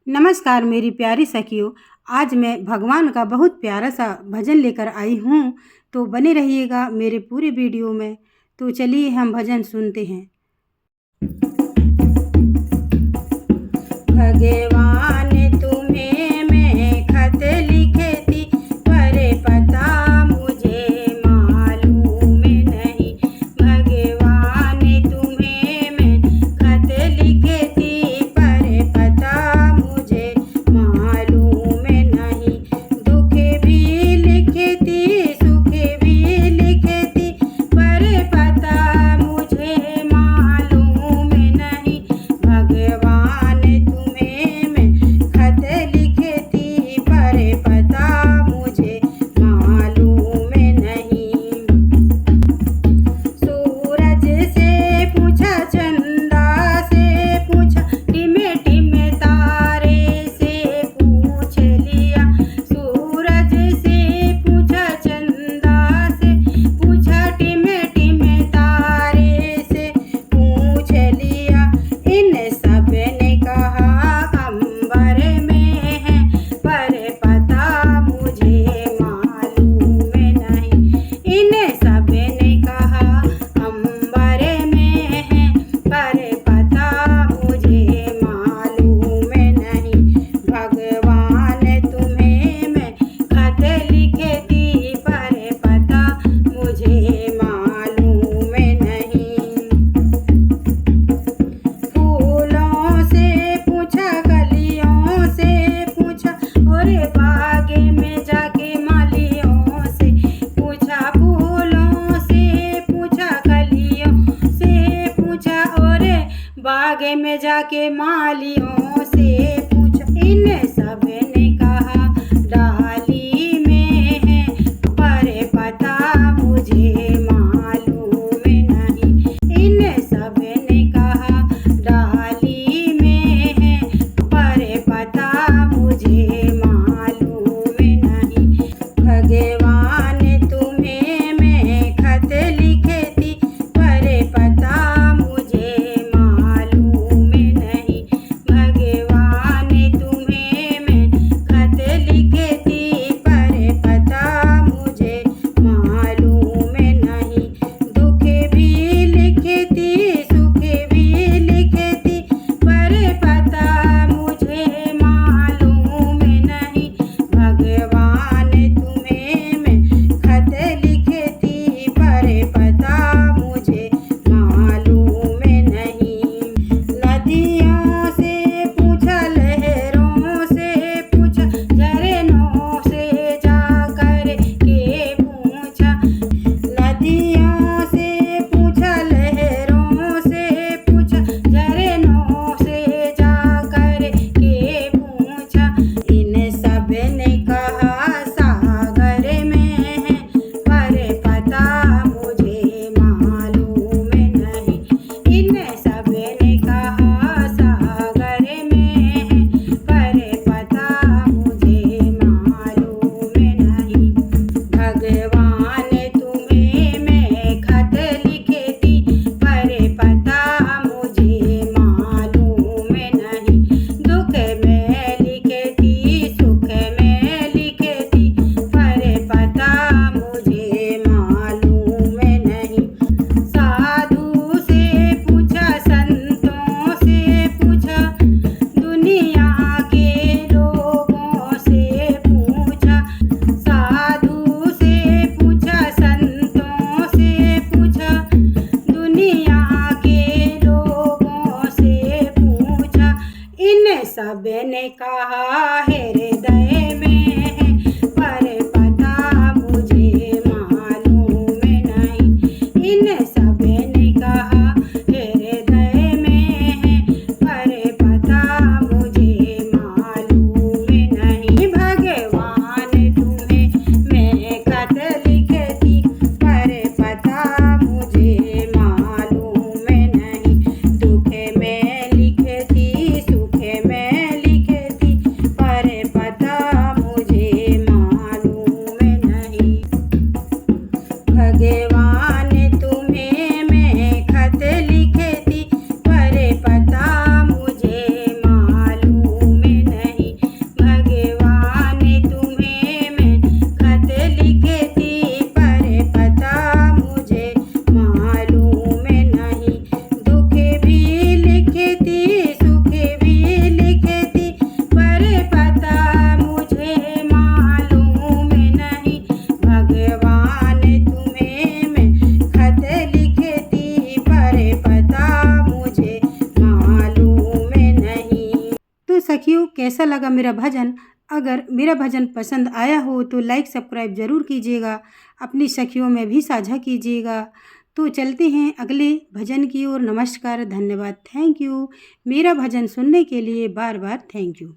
नमस्कार मेरी प्यारी सखियों। आज मैं भगवान का बहुत प्यारा सा भजन लेकर आई हूँ, तो बने रहिएगा मेरे पूरे वीडियो में। तो चलिए हम भजन सुनते हैं। भगवान तुम्हें मैं खत लिखे थी, पर पता मुझे मालूम नहीं। भगवान तुम्हें मैं खत लिखे थी, पर पता मुझे मालूम नहीं। दुख भी लिखे थी, सुख भी लिखे थी, पर पता मुझे मालूम नहीं। भगवान तुम्हें मैं खत लिखे थी, पर पता मुझे मालूम नहीं। सूरज से पूछा, चंदा से पूछा, टिमे टिमे तारे से पूछ लिया। सूरज से पूछा, चंदा से पूछा, टिमे टिमे तारे से पूछ लिया। इन सब ने कहा अंबर में है, पर पता मुझे मालूम नहीं। इन सब ने कहा अंबर में है, पर पता मुझे मालूम नहीं। भगवान तुम्हें मैं खत लिखे थी, पर पता मुझे मालूम नहीं। फूलों से पूछा, कलियों से पूछा, और बाग में जाके मालियों से पूछा। फूलों से पूछा, कलियों से पूछा, और बाग में जाके मालियों से पूछा। इन सब ने कहा डाली में है, पर पता मुझे मालूम नहीं। इन सब ने कहा डाली में है, पर पता मुझे मालूम नहीं। भगवान तुम्हें मैं खत लिखे थी, पर पता मुझे मालूम नहीं। भगवान तुम्हें मैं खत लिखे थी, पर पता मुझे मालूम नहीं। दुख भी लिखे थी, सुख भी लिखे थी, पर पता मुझे मालूम नहीं। भगवान तुम्हें मैं खत लिखे थी, पर पता मुझे मालूम नहीं। नदियों से पूछा, लहरों से पूछा, झरनों से जाकर के पूछा। नदियों से पूछा, लहरों से पूछा, झरनों से जाकर के पूछा। इन सब ने कहा सागर में है, पर पता मुझे मालूम नहीं। इन सब ने कहा सागर में है, पर पता मुझे मालूम नहीं। भगवान तुम्हें मैं खत लिखे थी, पर पता मुझे मालूम नहीं। दुख में लिखे थी, सुख में लिखे थी, पर पता मुझे मालूम नहीं। साधु से पूछा, संतों से पूछा, दुनिया के लोगों से पूछा। साधु से पूछा, संतों से पूछा, दुनिया के लोगों से पूछा। इन सब ने कहा हृदय में है, पर पता मुझे मालूम नहीं। इन सब ने कहा हृदय में है, पर पता मुझे मालूम नहीं। भगवान तुम्हें मैं खत लिखे थी, पर पता मुझे मालूम नहीं। दुख में लिखे थी, सुख में लिखे थी, पर पता मुझे कैसा लगा मेरा भजन। अगर मेरा भजन पसंद आया हो तो लाइक सब्सक्राइब ज़रूर कीजिएगा, अपनी सखियों में भी साझा कीजिएगा। तो चलते हैं अगले भजन की ओर। नमस्कार, धन्यवाद, थैंक यू। मेरा भजन सुनने के लिए बार बार थैंक यू।